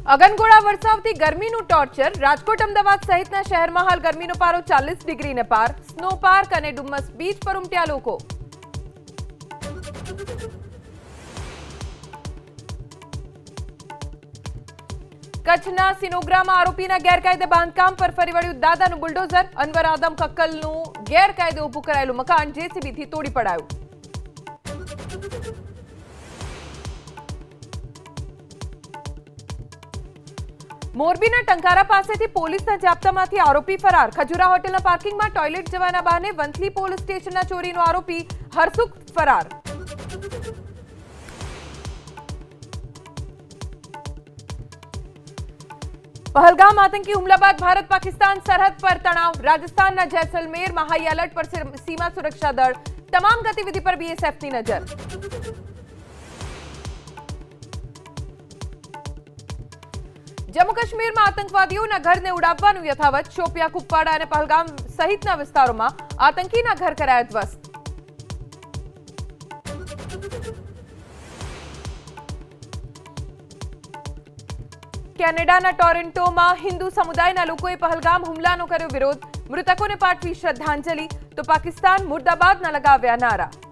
અગનગોળા વરસાવતી ગરમીનું ટોર્ચર રાજકોટ અમદાવાદ સહિતના શહેરમાં હાલ ગરમીનો પારો 40 ડિગ્રીને પાર સ્નો પાર્ક અને ડુમ્મસ બીચ પર ઉમટ્યા લોકો કચ્છના સિનોગ્રામાં આરોપીના ગેરકાયદે બાંધકામ પર ફરી વળ્યું દાદાનું બુલડોઝર અનવર આદમ કક્કલનું ગેરકાયદે ઊભું કરાયેલું મકાન જેસીબીથી તોડી પડાયું મોરબીના ટંકારા પાસેથી પોલીસના જાપ્તામાંથી આરોપી ફરાર ખજુરા હોટેલના પાર્કિંગમાં ટોયલેટ જવાના બહાને વંથલી પોલીસ સ્ટેશનના ચોરીનો આરોપી હરસુખ ફરાર पहलगाम आतंकी हुमला बाद भारत पाकिस्तान सरहद पर तनाव राजस्थान जैसलमेर में हाई अलर्ट पर सीमा सुरक्षा दल तमाम गतिविधि पर बीएसएफ की नजर जम्मू काश्मीर में आतंकवादियों घर ने उड़ावવાનું यथावत शोपिया कुपवाड़ा और पहलगाम सहित विस्तारों में आतंकी घर कराया ध्वस्त કેનેડાના ટોરેન્ટોમાં હિન્દુ સમુદાયના લોકોએ પહલગામ હુમલાનો કર્યો વિરોધ મૃતકોને પાઠવી શ્રદ્ધાંજલિ તો પાકિસ્તાન મુર્દાબાદના લગાવ્યા નારા